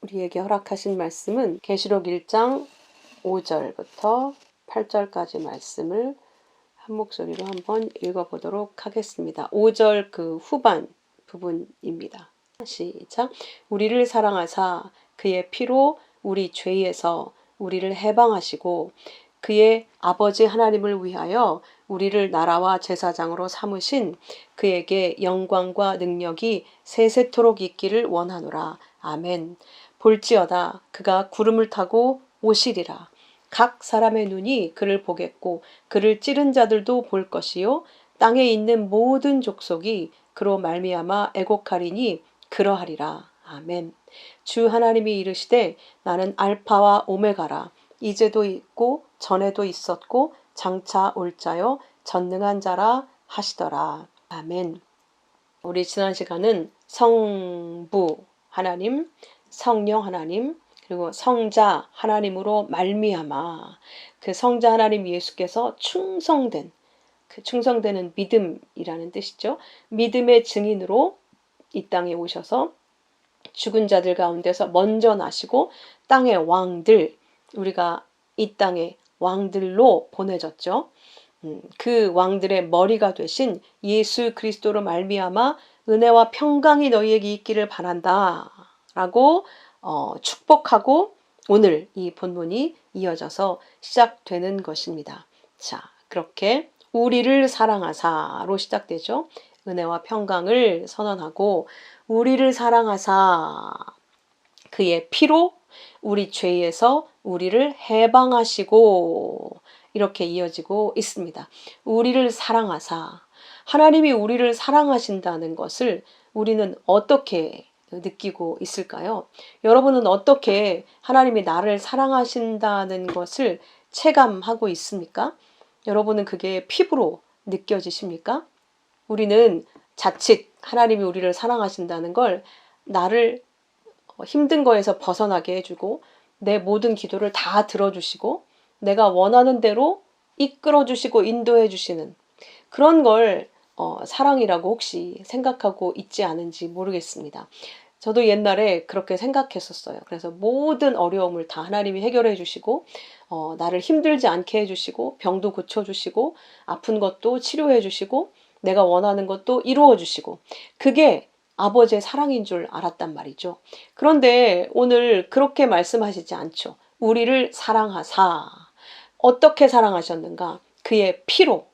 우리에게 허락하신 말씀은 계시록 1장 5절부터 8절까지 말씀을 한 목소리로 한번 읽어보도록 하겠습니다. 5절 그 후반 부분입니다. 시작. 우리를 사랑하사 그의 피로 우리 죄에서 우리를 해방하시고 그의 아버지 하나님을 위하여 우리를 나라와 제사장으로 삼으신 그에게 영광과 능력이 세세토록 있기를 원하노라. 아멘. 볼지어다 그가 구름을 타고 오시리라. 각 사람의 눈이 그를 보겠고 그를 찌른 자들도 볼 것이요 땅에 있는 모든 족속이 그로 말미암아 애곡하리니 그러하리라. 아멘. 주 하나님이 이르시되 나는 알파와 오메가라. 이제도 있고 전에도 있었고 장차 올 자요 전능한 자라 하시더라. 아멘. 우리 지난 시간은 성부 하나님, 성령 하나님, 그리고 성자 하나님으로 말미암아 그 성자 하나님 예수께서 충성된, 그 충성되는 믿음이라는 뜻이죠. 믿음의 증인으로 이 땅에 오셔서 죽은 자들 가운데서 먼저 나시고 땅의 왕들, 우리가 이 땅의 왕들로 보내졌죠. 그 왕들의 머리가 되신 예수 그리스도로 말미암아 은혜와 평강이 너희에게 있기를 바란다 라고 축복하고 오늘 이 본문이 이어져서 시작되는 것입니다. 자, 그렇게 우리를 사랑하사로 시작되죠. 은혜와 평강을 선언하고 우리를 사랑하사 그의 피로 우리 죄에서 우리를 해방하시고 이렇게 이어지고 있습니다. 우리를 사랑하사 하나님이 우리를 사랑하신다는 것을 우리는 어떻게 느끼고 있을까요? 여러분은 어떻게 하나님이 나를 사랑하신다는 것을 체감하고 있습니까? 여러분은 그게 피부로 느껴지십니까? 우리는 자칫 하나님이 우리를 사랑하신다는 걸 나를 힘든 거에서 벗어나게 해주고 내 모든 기도를 다 들어주시고 내가 원하는 대로 이끌어주시고 인도해주시는 그런 걸 사랑이라고 혹시 생각하고 있지 않은지 모르겠습니다. 저도 옛날에 그렇게 생각했었어요. 그래서 모든 어려움을 다 하나님이 해결해 주시고 나를 힘들지 않게 해주시고 병도 고쳐주시고 아픈 것도 치료해 주시고 내가 원하는 것도 이루어 주시고 그게 아버지의 사랑인 줄 알았단 말이죠. 그런데 오늘 그렇게 말씀하시지 않죠. 우리를 사랑하사 어떻게 사랑하셨는가? 그의 피로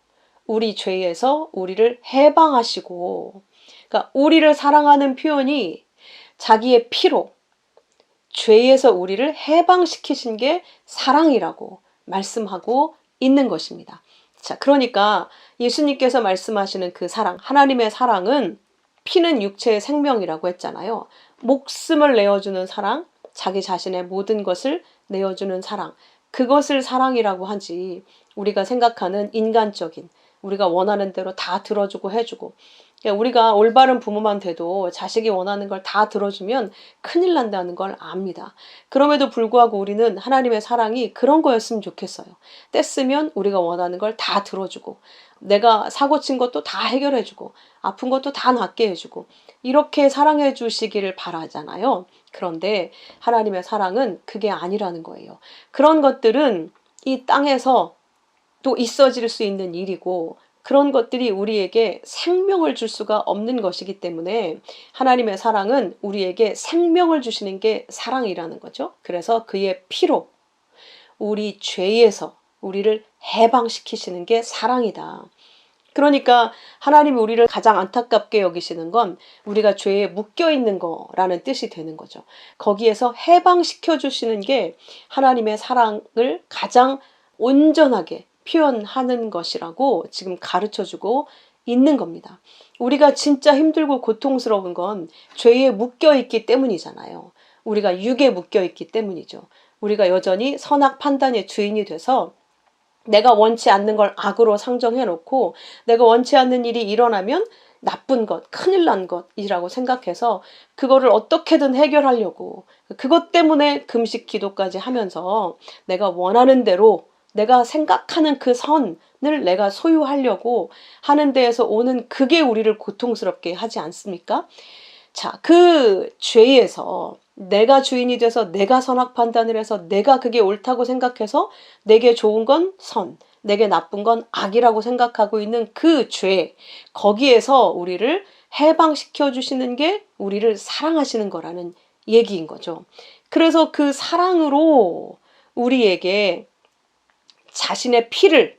우리 죄에서 우리를 해방하시고 그러니까 우리를 사랑하는 표현이 자기의 피로 죄에서 우리를 해방시키신 게 사랑이라고 말씀하고 있는 것입니다. 자, 그러니까 예수님께서 말씀하시는 그 사랑, 하나님의 사랑은 피는 육체의 생명이라고 했잖아요. 목숨을 내어주는 사랑, 자기 자신의 모든 것을 내어주는 사랑, 그것을 사랑이라고 하지 우리가 생각하는 인간적인 우리가 원하는 대로 다 들어주고 해주고 우리가 올바른 부모만 돼도 자식이 원하는 걸 다 들어주면 큰일 난다는 걸 압니다. 그럼에도 불구하고 우리는 하나님의 사랑이 그런 거였으면 좋겠어요. 뗐으면 우리가 원하는 걸 다 들어주고 내가 사고 친 것도 다 해결해주고 아픈 것도 다 낫게 해주고 이렇게 사랑해 주시기를 바라잖아요. 그런데 하나님의 사랑은 그게 아니라는 거예요. 그런 것들은 이 땅에서 또 있어질 수 있는 일이고 그런 것들이 우리에게 생명을 줄 수가 없는 것이기 때문에 하나님의 사랑은 우리에게 생명을 주시는 게 사랑이라는 거죠. 그래서 그의 피로 우리 죄에서 우리를 해방시키시는 게 사랑이다. 그러니까 하나님이 우리를 가장 안타깝게 여기시는 건 우리가 죄에 묶여있는 거라는 뜻이 되는 거죠. 거기에서 해방시켜 주시는 게 하나님의 사랑을 가장 온전하게 표현하는 것이라고 지금 가르쳐주고 있는 겁니다. 우리가 진짜 힘들고 고통스러운 건 죄에 묶여있기 때문이잖아요. 우리가 육에 묶여있기 때문이죠. 우리가 여전히 선악 판단의 주인이 돼서 내가 원치 않는 걸 악으로 상정해놓고 내가 원치 않는 일이 일어나면 나쁜 것, 큰일 난 것이라고 생각해서 그거를 어떻게든 해결하려고 그것 때문에 금식 기도까지 하면서 내가 원하는 대로 내가 생각하는 그 선을 내가 소유하려고 하는 데에서 오는 그게 우리를 고통스럽게 하지 않습니까? 자, 그 죄에서 내가 주인이 돼서 내가 선악 판단을 해서 내가 그게 옳다고 생각해서 내게 좋은 건 선, 내게 나쁜 건 악이라고 생각하고 있는 그 죄, 거기에서 우리를 해방시켜 주시는 게 우리를 사랑하시는 거라는 얘기인 거죠. 그래서 그 사랑으로 우리에게 자신의 피를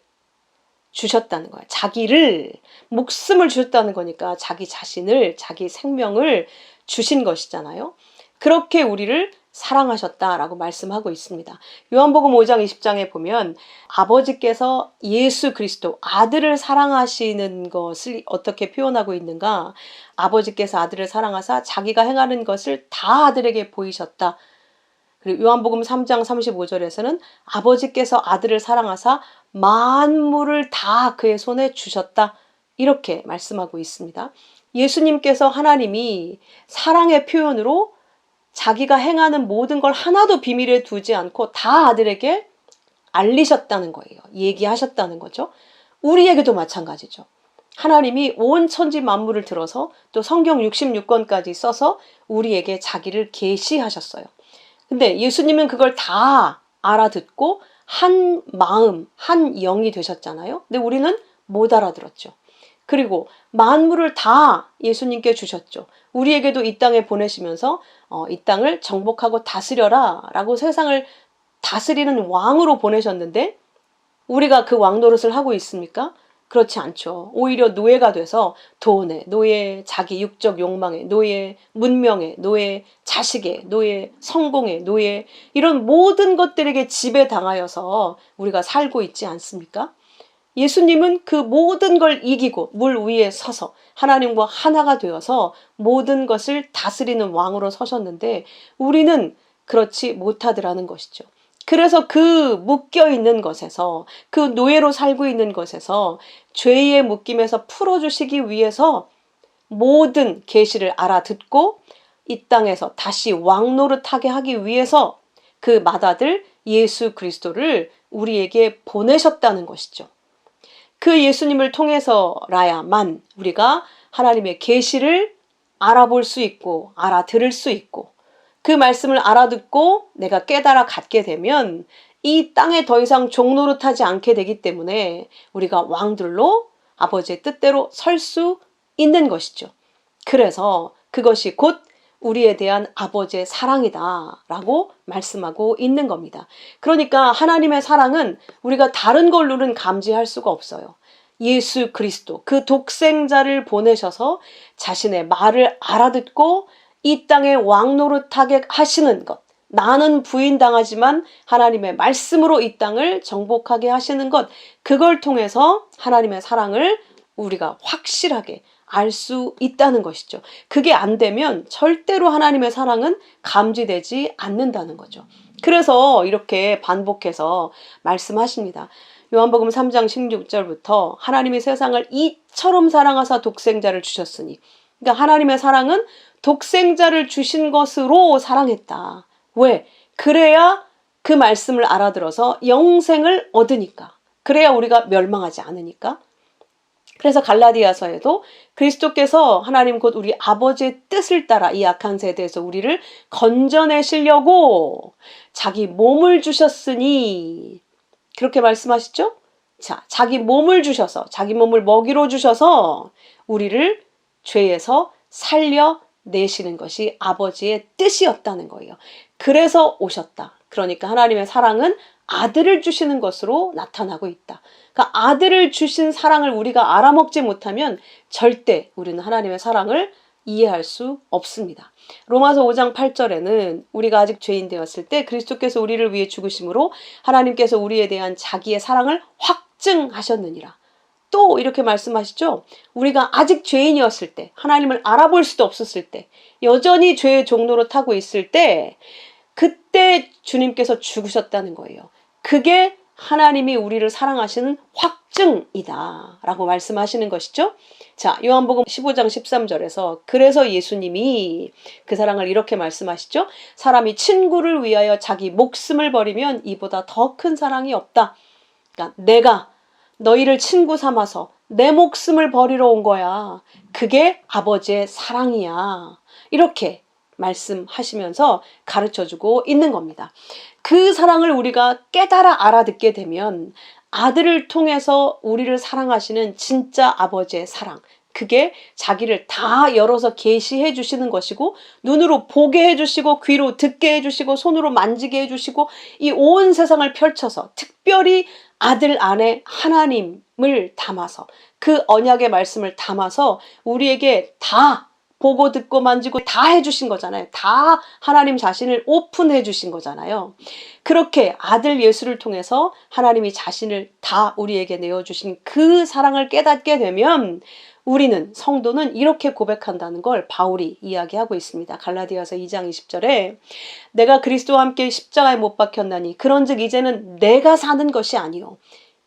주셨다는 거야. 자기를, 목숨을 주셨다는 거니까 자기 자신을, 자기 생명을 주신 것이잖아요. 그렇게 우리를 사랑하셨다라고 말씀하고 있습니다. 요한복음 5장 20장에 보면 아버지께서 예수 그리스도 아들을 사랑하시는 것을 어떻게 표현하고 있는가? 아버지께서 아들을 사랑하사 자기가 행하는 것을 다 아들에게 보이셨다. 그리고 요한복음 3장 35절에서는 아버지께서 아들을 사랑하사 만물을 다 그의 손에 주셨다. 이렇게 말씀하고 있습니다. 예수님께서 하나님이 사랑의 표현으로 자기가 행하는 모든 걸 하나도 비밀에 두지 않고 다 아들에게 알리셨다는 거예요. 얘기하셨다는 거죠. 우리에게도 마찬가지죠. 하나님이 온 천지 만물을 들어서 또 성경 66권까지 써서 우리에게 자기를 계시하셨어요. 근데 예수님은 그걸 다 알아듣고 한 마음, 한 영이 되셨잖아요. 근데 우리는 못 알아들었죠. 그리고 만물을 다 예수님께 주셨죠. 우리에게도 이 땅에 보내시면서 이 땅을 정복하고 다스려라 라고 세상을 다스리는 왕으로 보내셨는데 우리가 그 왕 노릇을 하고 있습니까? 그렇지 않죠. 오히려 노예가 돼서 돈에, 노예 자기 육적 욕망에, 노예 문명에, 노예 자식에, 노예 성공에, 노예 이런 모든 것들에게 지배당하여서 우리가 살고 있지 않습니까? 예수님은 그 모든 걸 이기고 물 위에 서서 하나님과 하나가 되어서 모든 것을 다스리는 왕으로 서셨는데 우리는 그렇지 못하더라는 것이죠. 그래서 그 묶여있는 것에서 그 노예로 살고 있는 것에서 죄의 묶임에서 풀어주시기 위해서 모든 계시를 알아듣고 이 땅에서 다시 왕 노릇하게 하기 위해서 그 맏아들 예수 그리스도를 우리에게 보내셨다는 것이죠. 그 예수님을 통해서라야만 우리가 하나님의 계시를 알아볼 수 있고 알아들을 수 있고 그 말씀을 알아듣고 내가 깨달아 갖게 되면 이 땅에 더 이상 종노릇하지 않게 되기 때문에 우리가 왕들로 아버지의 뜻대로 설 수 있는 것이죠. 그래서 그것이 곧 우리에 대한 아버지의 사랑이다라고 말씀하고 있는 겁니다. 그러니까 하나님의 사랑은 우리가 다른 걸로는 감지할 수가 없어요. 예수 그리스도 그 독생자를 보내셔서 자신의 말을 알아듣고 이 땅에 왕 노릇하게 하시는 것, 나는 부인당하지만 하나님의 말씀으로 이 땅을 정복하게 하시는 것, 그걸 통해서 하나님의 사랑을 우리가 확실하게 알 수 있다는 것이죠. 그게 안 되면 절대로 하나님의 사랑은 감지되지 않는다는 거죠. 그래서 이렇게 반복해서 말씀하십니다. 요한복음 3장 16절부터 하나님이 세상을 이처럼 사랑하사 독생자를 주셨으니, 그러니까 하나님의 사랑은 독생자를 주신 것으로 사랑했다. 왜? 그래야 그 말씀을 알아들어서 영생을 얻으니까. 그래야 우리가 멸망하지 않으니까. 그래서 갈라디아서에도 그리스도께서 하나님 곧 우리 아버지의 뜻을 따라 이 악한 세대에서 우리를 건져내시려고 자기 몸을 주셨으니 그렇게 말씀하시죠? 자, 자기 몸을 주셔서 자기 몸을 먹이로 주셔서 우리를 죄에서 살려내시는 것이 아버지의 뜻이었다는 거예요. 그래서 오셨다. 그러니까 하나님의 사랑은 아들을 주시는 것으로 나타나고 있다. 그러니까 아들을 주신 사랑을 우리가 알아먹지 못하면 절대 우리는 하나님의 사랑을 이해할 수 없습니다. 로마서 5장 8절에는 우리가 아직 죄인 되었을 때 그리스도께서 우리를 위해 죽으심으로 하나님께서 우리에 대한 자기의 사랑을 확증하셨느니라. 또 이렇게 말씀하시죠. 우리가 아직 죄인이었을 때, 하나님을 알아볼 수도 없었을 때, 여전히 죄의 종로로 타고 있을 때, 그때 주님께서 죽으셨다는 거예요. 그게 하나님이 우리를 사랑하시는 확증이다 라고 말씀하시는 것이죠. 자, 요한복음 15장 13절에서 그래서 예수님이 그 사랑을 이렇게 말씀하시죠. 사람이 친구를 위하여 자기 목숨을 버리면 이보다 더 큰 사랑이 없다. 그러니까 내가 너희를 친구 삼아서 내 목숨을 버리러 온 거야. 그게 아버지의 사랑이야. 이렇게 말씀하시면서 가르쳐주고 있는 겁니다. 그 사랑을 우리가 깨달아 알아듣게 되면 아들을 통해서 우리를 사랑하시는 진짜 아버지의 사랑, 그게 자기를 다 열어서 계시해 주시는 것이고, 눈으로 보게 해 주시고, 귀로 듣게 해 주시고, 손으로 만지게 해 주시고, 이 온 세상을 펼쳐서 특별히 아들 안에 하나님을 담아서, 그 언약의 말씀을 담아서 우리에게 다 보고 듣고 만지고 다 해주신 거잖아요. 다 하나님 자신을 오픈해 주신 거잖아요. 그렇게 아들 예수를 통해서 하나님이 자신을 다 우리에게 내어주신 그 사랑을 깨닫게 되면 우리는, 성도는 이렇게 고백한다는 걸 바울이 이야기하고 있습니다. 갈라디아서 2장 20절에 내가 그리스도와 함께 십자가에 못 박혔나니 그런즉 이제는 내가 사는 것이 아니요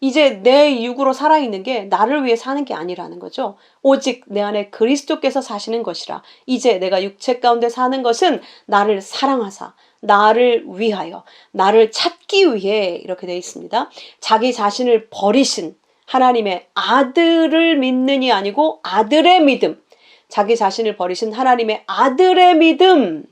이제 내 육으로 살아있는 게 나를 위해 사는 게 아니라는 거죠. 오직 내 안에 그리스도께서 사시는 것이라. 이제 내가 육체 가운데 사는 것은 나를 사랑하사 나를 위하여 나를 찾기 위해, 이렇게 되어 있습니다. 자기 자신을 버리신 하나님의 아들을 믿는이 아니고 아들의 믿음, 자기 자신을 버리신 하나님의 아들의 믿음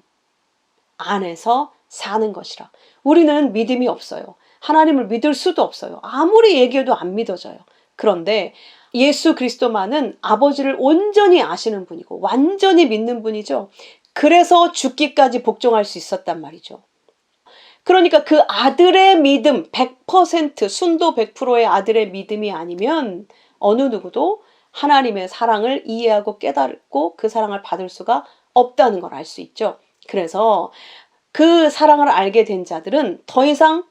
안에서 사는 것이라. 우리는 믿음이 없어요. 하나님을 믿을 수도 없어요. 아무리 얘기해도 안 믿어져요. 그런데 예수 그리스도만은 아버지를 온전히 아시는 분이고 완전히 믿는 분이죠. 그래서 죽기까지 복종할 수 있었단 말이죠. 그러니까 그 아들의 믿음, 100% 순도 100%의 아들의 믿음이 아니면 어느 누구도 하나님의 사랑을 이해하고 깨닫고 그 사랑을 받을 수가 없다는 걸 알 수 있죠. 그래서 그 사랑을 알게 된 자들은 더 이상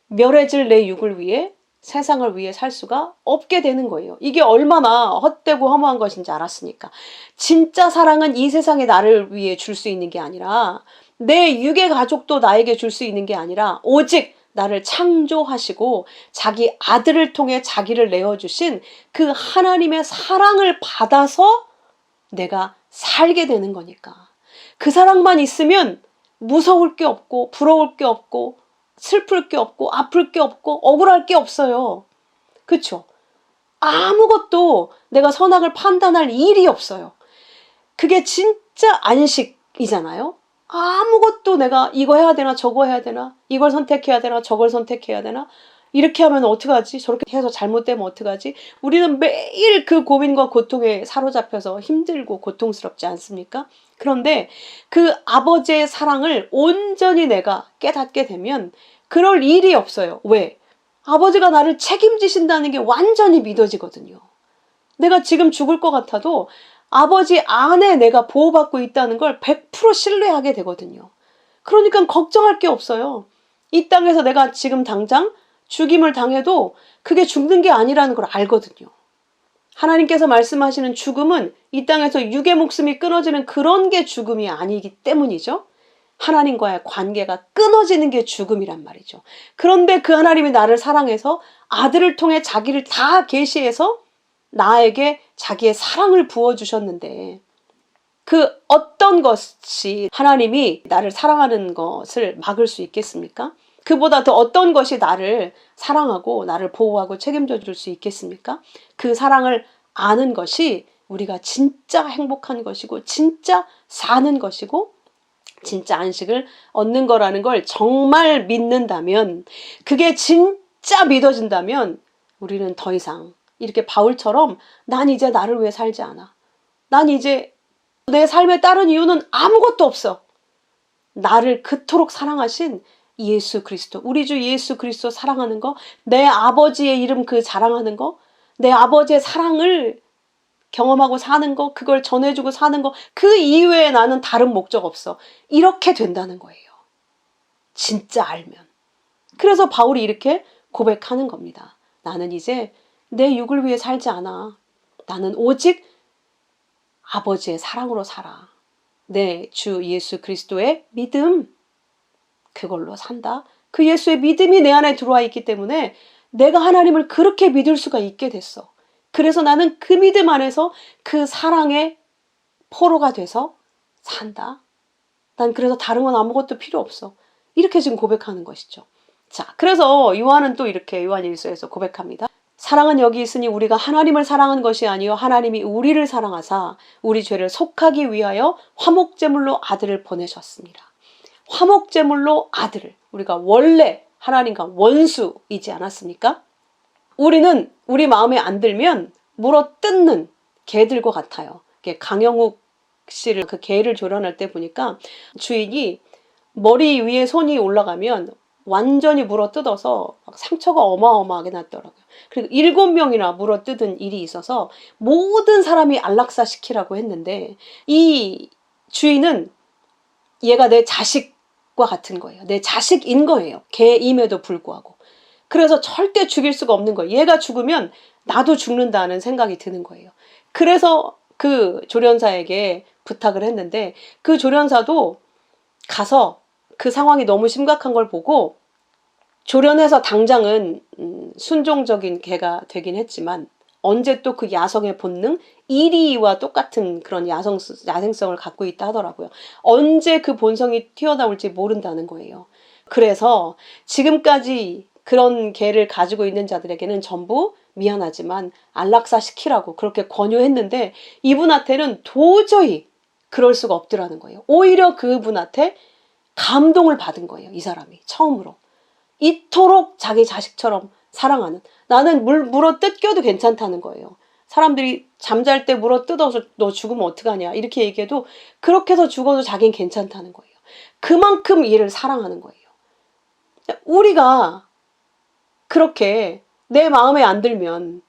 멸해질 내 육을 위해, 세상을 위해 살 수가 없게 되는 거예요. 이게 얼마나 헛되고 허무한 것인지 알았으니까. 진짜 사랑은 이 세상에 나를 위해 줄 수 있는 게 아니라, 내 육의 가족도 나에게 줄 수 있는 게 아니라, 오직 나를 창조하시고 자기 아들을 통해 자기를 내어주신 그 하나님의 사랑을 받아서 내가 살게 되는 거니까. 그 사랑만 있으면 무서울 게 없고 부러울 게 없고 슬플 게 없고 아플 게 없고 억울할 게 없어요. 그렇죠? 아무것도 내가 선악을 판단할 일이 없어요. 그게 진짜 안식이잖아요. 아무것도 내가 이거 해야 되나 저거 해야 되나, 이걸 선택해야 되나 저걸 선택해야 되나, 이렇게 하면 어떡하지, 저렇게 해서 잘못되면 어떡하지. 우리는 매일 그 고민과 고통에 사로잡혀서 힘들고 고통스럽지 않습니까? 그런데 그 아버지의 사랑을 온전히 내가 깨닫게 되면 그럴 일이 없어요. 왜? 아버지가 나를 책임지신다는 게 완전히 믿어지거든요. 내가 지금 죽을 것 같아도 아버지 안에 내가 보호받고 있다는 걸 100% 신뢰하게 되거든요. 그러니까 걱정할 게 없어요. 이 땅에서 내가 지금 당장 죽임을 당해도 그게 죽는 게 아니라는 걸 알거든요. 하나님께서 말씀하시는 죽음은 이 땅에서 육의 목숨이 끊어지는 그런 게 죽음이 아니기 때문이죠. 하나님과의 관계가 끊어지는 게 죽음이란 말이죠. 그런데 그 하나님이 나를 사랑해서 아들을 통해 자기를 다 계시해서 나에게 자기의 사랑을 부어주셨는데, 그 어떤 것이 하나님이 나를 사랑하는 것을 막을 수 있겠습니까? 그보다 더 어떤 것이 나를 사랑하고 나를 보호하고 책임져 줄 수 있겠습니까? 그 사랑을 아는 것이 우리가 진짜 행복한 것이고 진짜 사는 것이고 진짜 안식을 얻는 거라는 걸 정말 믿는다면, 그게 진짜 믿어진다면 우리는 더 이상 이렇게 바울처럼 난 이제 나를 위해 살지 않아, 난 이제 내 삶에 따른 이유는 아무것도 없어, 나를 그토록 사랑하신 예수 그리스도, 우리 주 예수 그리스도 사랑하는 거, 내 아버지의 이름 그 자랑하는 거, 내 아버지의 사랑을 경험하고 사는 거, 그걸 전해주고 사는 거, 그 이외에 나는 다른 목적 없어, 이렇게 된다는 거예요. 진짜 알면. 그래서 바울이 이렇게 고백하는 겁니다. 나는 이제 내 육을 위해 살지 않아. 나는 오직 아버지의 사랑으로 살아. 내 주 예수 그리스도의 믿음, 그걸로 산다. 그 예수의 믿음이 내 안에 들어와 있기 때문에 내가 하나님을 그렇게 믿을 수가 있게 됐어. 그래서 나는 그 믿음 안에서 그 사랑의 포로가 돼서 산다. 난 그래서 다른 건 아무것도 필요 없어. 이렇게 지금 고백하는 것이죠. 자, 그래서 요한은 또 이렇게 요한일서에서 고백합니다. 사랑은 여기 있으니 우리가 하나님을 사랑한 것이 아니요 하나님이 우리를 사랑하사 우리 죄를 속하기 위하여 화목제물로 아들을 보내셨습니다. 화목제물로 아들을, 우리가 원래 하나님과 원수이지 않았습니까? 우리는 우리 마음에 안 들면 물어뜯는 개들과 같아요. 강영욱 씨를 그 개를 조련할 때 보니까 주인이 머리 위에 손이 올라가면 완전히 물어뜯어서 상처가 어마어마하게 났더라고요. 그리고 7명이나 물어뜯은 일이 있어서 모든 사람이 안락사시키라고 했는데 이 주인은 얘가 내 자식과 같은 거예요. 내 자식인 거예요. 개임에도 불구하고. 그래서 절대 죽일 수가 없는 거예요. 얘가 죽으면 나도 죽는다는 생각이 드는 거예요. 그래서 그 조련사에게 부탁을 했는데 그 조련사도 가서 그 상황이 너무 심각한 걸 보고 조련해서 당장은 순종적인 개가 되긴 했지만 언제 또 그 야성의 본능, 이리와 똑같은 그런 야생성을 갖고 있다 하더라고요. 언제 그 본성이 튀어나올지 모른다는 거예요. 그래서 지금까지 그런 개를 가지고 있는 자들에게는 전부 미안하지만 안락사 시키라고 그렇게 권유했는데 이분한테는 도저히 그럴 수가 없더라는 거예요. 오히려 그분한테 감동을 받은 거예요. 이 사람이 처음으로. 이토록 자기 자식처럼 사랑하는, 나는 물어 뜯겨도 괜찮다는 거예요. 사람들이 잠잘 때 물어 뜯어서 너 죽으면 어떡하냐 이렇게 얘기해도 그렇게 해서 죽어도 자기는 괜찮다는 거예요. 그만큼 얘를 사랑하는 거예요. 우리가 그렇게 내 마음에 안 들면,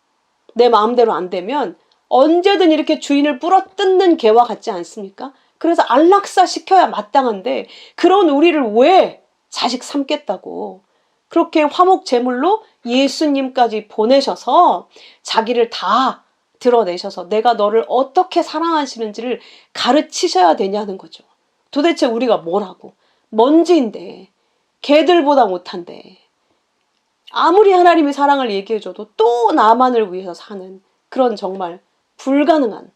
내 마음대로 안 되면 언제든 이렇게 주인을 물어뜯는 개와 같지 않습니까? 그래서 안락사 시켜야 마땅한데 그런 우리를 왜 자식 삼겠다고 그렇게 화목 제물로 예수님까지 보내셔서 자기를 다 드러내셔서 내가 너를 어떻게 사랑하시는지를 가르치셔야 되냐는 거죠. 도대체 우리가 뭐라고? 먼지인데, 개들보다 못한데, 아무리 하나님이 사랑을 얘기해줘도 또 나만을 위해서 사는 그런 정말 불가능한,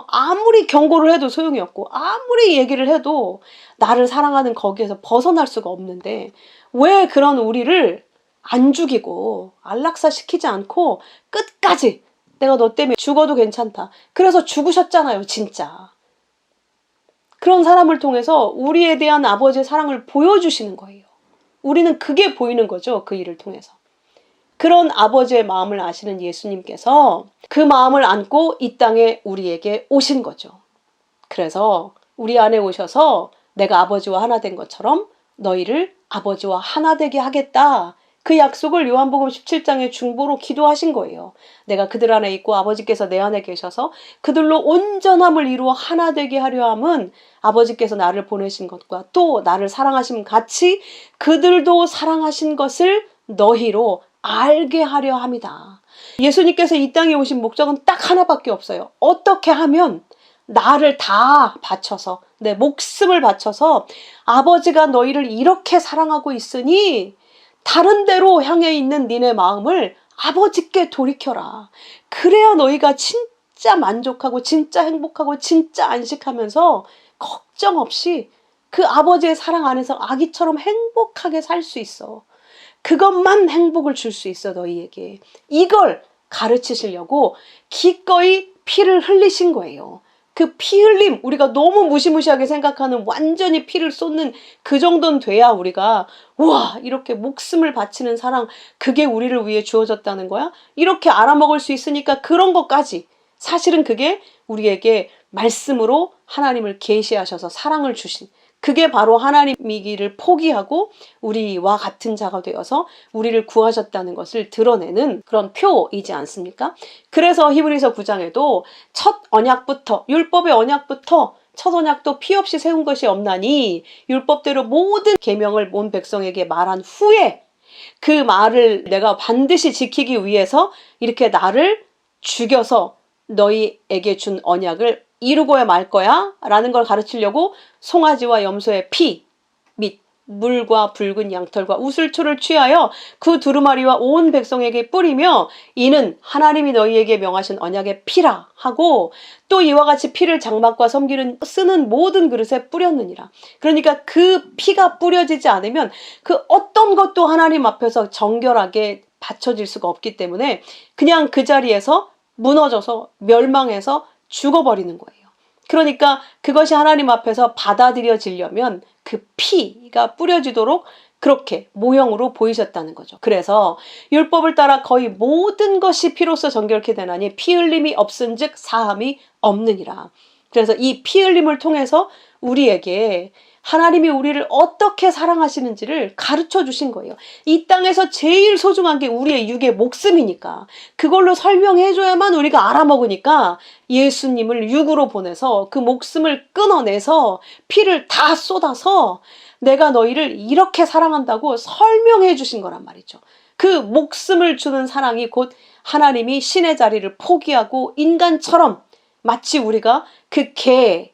아무리 경고를 해도 소용이 없고 아무리 얘기를 해도 나를 사랑하는 거기에서 벗어날 수가 없는데 왜 그런 우리를 안 죽이고 안락사 시키지 않고 끝까지 내가 너 때문에 죽어도 괜찮다. 그래서 죽으셨잖아요, 진짜. 그런 사람을 통해서 우리에 대한 아버지의 사랑을 보여주시는 거예요. 우리는 그게 보이는 거죠, 그 일을 통해서. 그런 아버지의 마음을 아시는 예수님께서 그 마음을 안고 이 땅에 우리에게 오신 거죠. 그래서 우리 안에 오셔서 내가 아버지와 하나 된 것처럼 너희를 아버지와 하나 되게 하겠다. 그 약속을 요한복음 17장의 중보로 기도하신 거예요. 내가 그들 안에 있고 아버지께서 내 안에 계셔서 그들로 온전함을 이루어 하나 되게 하려 함은 아버지께서 나를 보내신 것과 또 나를 사랑하심 같이 그들도 사랑하신 것을 너희로 알게 하려 함이다. 예수님께서 이 땅에 오신 목적은 딱 하나밖에 없어요. 어떻게 하면 나를 다 바쳐서 내 목숨을 바쳐서 아버지가 너희를 이렇게 사랑하고 있으니 다른 데로 향해 있는 니네 마음을 아버지께 돌이켜라. 그래야 너희가 진짜 만족하고 진짜 행복하고 진짜 안식하면서 걱정 없이 그 아버지의 사랑 안에서 아기처럼 행복하게 살 수 있어. 그것만 행복을 줄 수 있어 너희에게. 이걸 가르치시려고 기꺼이 피를 흘리신 거예요. 그 피 흘림, 우리가 너무 무시무시하게 생각하는 완전히 피를 쏟는 그 정도는 돼야 우리가 우와 이렇게 목숨을 바치는 사랑, 그게 우리를 위해 주어졌다는 거야? 이렇게 알아먹을 수 있으니까 그런 것까지 사실은 그게 우리에게 말씀으로 하나님을 계시하셔서 사랑을 주신, 그게 바로 하나님이기를 포기하고 우리와 같은 자가 되어서 우리를 구하셨다는 것을 드러내는 그런 표이지 않습니까? 그래서 히브리서 9장에도 첫 언약부터, 율법의 언약부터 첫 언약도 피 없이 세운 것이 없나니 율법대로 모든 계명을 온 백성에게 말한 후에 그 말을 내가 반드시 지키기 위해서 이렇게 나를 죽여서 너희에게 준 언약을 이루고야 말 거야 라는 걸 가르치려고 송아지와 염소의 피 및 물과 붉은 양털과 우슬초를 취하여 그 두루마리와 온 백성에게 뿌리며 이는 하나님이 너희에게 명하신 언약의 피라 하고 또 이와 같이 피를 장막과 섬기는 쓰는 모든 그릇에 뿌렸느니라. 그러니까 그 피가 뿌려지지 않으면 그 어떤 것도 하나님 앞에서 정결하게 받쳐질 수가 없기 때문에 그냥 그 자리에서 무너져서 멸망해서 죽어버리는 거예요. 그러니까 그것이 하나님 앞에서 받아들여지려면 그 피가 뿌려지도록 그렇게 모형으로 보이셨다는 거죠. 그래서 율법을 따라 거의 모든 것이 피로써 정결케 되나니 피 흘림이 없은즉 사함이 없느니라. 그래서 이 피 흘림을 통해서 우리에게 하나님이 우리를 어떻게 사랑하시는지를 가르쳐 주신 거예요. 이 땅에서 제일 소중한 게 우리의 육의 목숨이니까 그걸로 설명해 줘야만 우리가 알아먹으니까 예수님을 육으로 보내서 그 목숨을 끊어내서 피를 다 쏟아서 내가 너희를 이렇게 사랑한다고 설명해 주신 거란 말이죠. 그 목숨을 주는 사랑이 곧 하나님이 신의 자리를 포기하고 인간처럼 마치 우리가 그 개의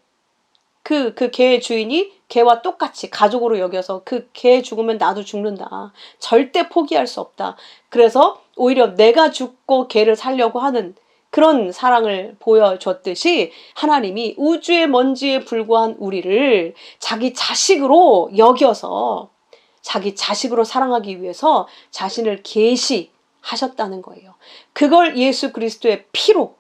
주인이 개와 똑같이 가족으로 여겨서 그 개 죽으면 나도 죽는다. 절대 포기할 수 없다. 그래서 오히려 내가 죽고 개를 살려고 하는 그런 사랑을 보여줬듯이 하나님이 우주의 먼지에 불과한 우리를 자기 자식으로 여겨서 자기 자식으로 사랑하기 위해서 자신을 계시하셨다는 거예요. 그걸 예수 그리스도의 피로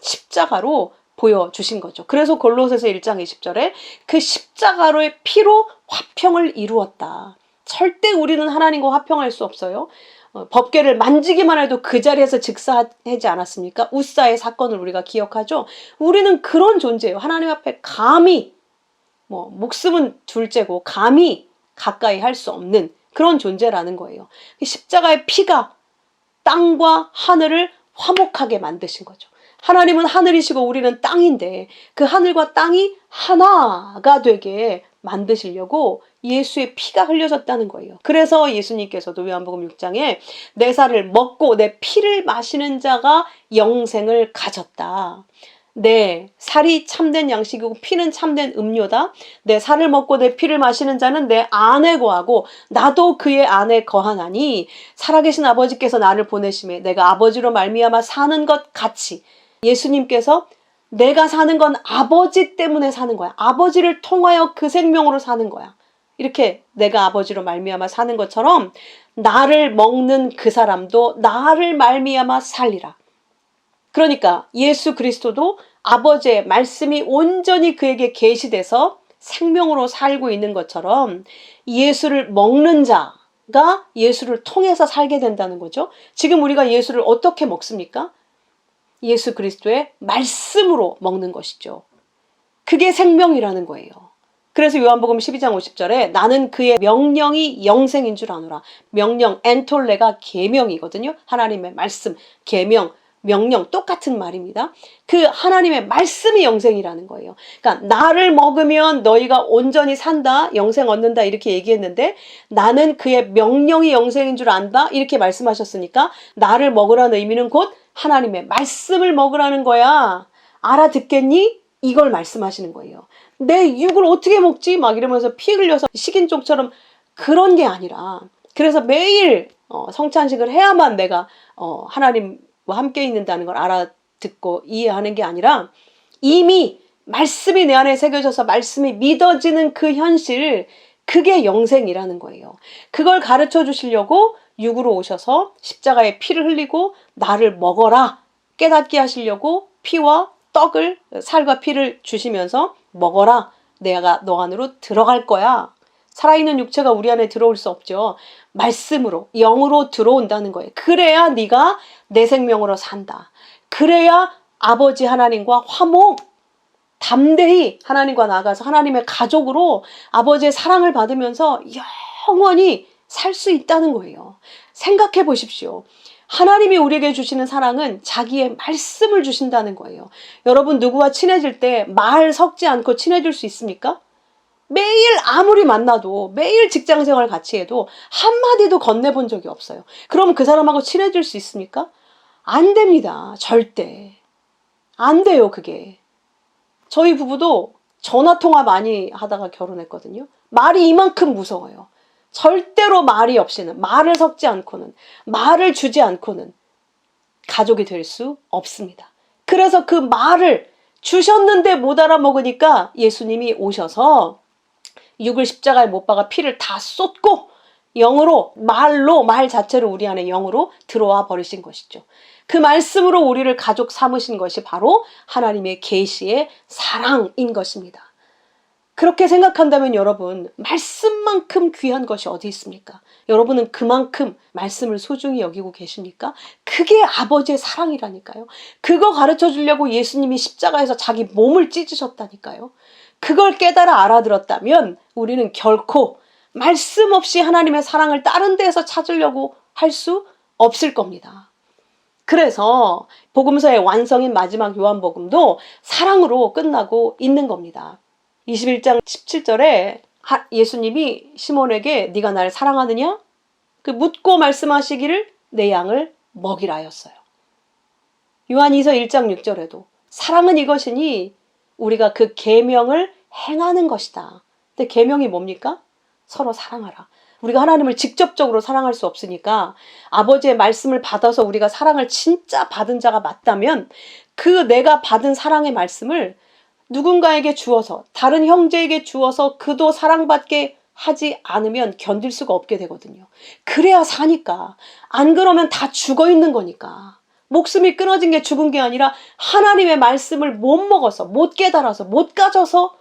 십자가로 보여주신 거죠. 그래서 골로새서 1장 20절에 그 십자가로의 피로 화평을 이루었다. 절대 우리는 하나님과 화평할 수 없어요. 법궤를 만지기만 해도 그 자리에서 즉사하지 않았습니까? 우사의 사건을 우리가 기억하죠. 우리는 그런 존재예요. 하나님 앞에 감히 목숨은 둘째고 감히 가까이 할 수 없는 그런 존재라는 거예요. 십자가의 피가 땅과 하늘을 화목하게 만드신 거죠. 하나님은 하늘이시고 우리는 땅인데 그 하늘과 땅이 하나가 되게 만드시려고 예수의 피가 흘려졌다는 거예요. 그래서 예수님께서도 요한복음 6장에 내 살을 먹고 내 피를 마시는 자가 영생을 가졌다. 내 살이 참된 양식이고 피는 참된 음료다. 내 살을 먹고 내 피를 마시는 자는 내 안에 거하고 나도 그의 안에 거하나니 살아계신 아버지께서 나를 보내심에 내가 아버지로 말미암아 사는 것 같이 예수님께서 내가 사는 건 아버지 때문에 사는 거야. 아버지를 통하여 그 생명으로 사는 거야. 이렇게 내가 아버지로 말미암아 사는 것처럼 나를 먹는 그 사람도 나를 말미암아 살리라. 그러니까 예수 그리스도도 아버지의 말씀이 온전히 그에게 계시돼서 생명으로 살고 있는 것처럼 예수를 먹는 자가 예수를 통해서 살게 된다는 거죠. 지금 우리가 예수를 어떻게 먹습니까? 예수 그리스도의 말씀으로 먹는 것이죠. 그게 생명이라는 거예요. 그래서 요한복음 12장 50절에 나는 그의 명령이 영생인 줄 아노라. 명령, 엔톨레가 계명이거든요. 하나님의 말씀, 계명, 명령 똑같은 말입니다. 그 하나님의 말씀이 영생이라는 거예요. 그러니까 나를 먹으면 너희가 온전히 산다, 영생 얻는다 이렇게 얘기했는데 나는 그의 명령이 영생인 줄 안다 이렇게 말씀하셨으니까 나를 먹으라는 의미는 곧 하나님의 말씀을 먹으라는 거야. 알아듣겠니? 이걸 말씀하시는 거예요. 내 육을 어떻게 먹지? 막 이러면서 피 흘려서 식인종처럼 그런 게 아니라 그래서 매일 성찬식을 해야만 내가 하나님과 함께 있는다는 걸 알아듣고 이해하는 게 아니라 이미 말씀이 내 안에 새겨져서 말씀이 믿어지는 그 현실, 그게 영생이라는 거예요. 그걸 가르쳐 주시려고 육으로 오셔서 십자가에 피를 흘리고 나를 먹어라 깨닫게 하시려고 피와 떡을 살과 피를 주시면서 먹어라 내가 너 안으로 들어갈 거야. 살아있는 육체가 우리 안에 들어올 수 없죠. 말씀으로 영으로 들어온다는 거예요. 그래야 네가 내 생명으로 산다. 그래야 아버지 하나님과 화목 담대히 하나님과 나아가서 하나님의 가족으로 아버지의 사랑을 받으면서 영원히 살 수 있다는 거예요. 생각해 보십시오. 하나님이 우리에게 주시는 사랑은 자기의 말씀을 주신다는 거예요. 여러분 누구와 친해질 때 말 섞지 않고 친해질 수 있습니까? 매일 아무리 만나도 매일 직장생활 같이 해도 한마디도 건네본 적이 없어요. 그럼 그 사람하고 친해질 수 있습니까? 안 됩니다. 절대. 안 돼요 그게. 저희 부부도 전화통화 많이 하다가 결혼했거든요. 말이 이만큼 무서워요. 절대로 말이 없이는, 말을 섞지 않고는, 말을 주지 않고는 가족이 될 수 없습니다. 그래서 그 말을 주셨는데 못 알아먹으니까 예수님이 오셔서 육을 십자가에 못 박아 피를 다 쏟고 영으로, 말로, 말 자체로 우리 안에 영으로 들어와 버리신 것이죠. 그 말씀으로 우리를 가족 삼으신 것이 바로 하나님의 계시의 사랑인 것입니다. 그렇게 생각한다면 여러분, 말씀만큼 귀한 것이 어디 있습니까? 여러분은 그만큼 말씀을 소중히 여기고 계십니까? 그게 아버지의 사랑이라니까요. 그거 가르쳐 주려고 예수님이 십자가에서 자기 몸을 찢으셨다니까요. 그걸 깨달아 알아들었다면 우리는 결코 말씀 없이 하나님의 사랑을 다른 데에서 찾으려고 할 수 없을 겁니다. 그래서 복음서의 완성인 마지막 요한복음도 사랑으로 끝나고 있는 겁니다. 21장 17절에 예수님이 시몬에게 네가 나를 사랑하느냐? 그 묻고 말씀하시기를 내 양을 먹이라 하였어요. 요한 2서 1장 6절에도 사랑은 이것이니 우리가 그 계명을 행하는 것이다. 근데 계명이 뭡니까? 서로 사랑하라. 우리가 하나님을 직접적으로 사랑할 수 없으니까 아버지의 말씀을 받아서 우리가 사랑을 진짜 받은 자가 맞다면 그 내가 받은 사랑의 말씀을 누군가에게 주어서 다른 형제에게 주어서 그도 사랑받게 하지 않으면 견딜 수가 없게 되거든요. 그래야 사니까. 안 그러면 다 죽어 있는 거니까. 목숨이 끊어진 게 죽은 게 아니라 하나님의 말씀을 못 먹어서, 못 깨달아서, 못 가져서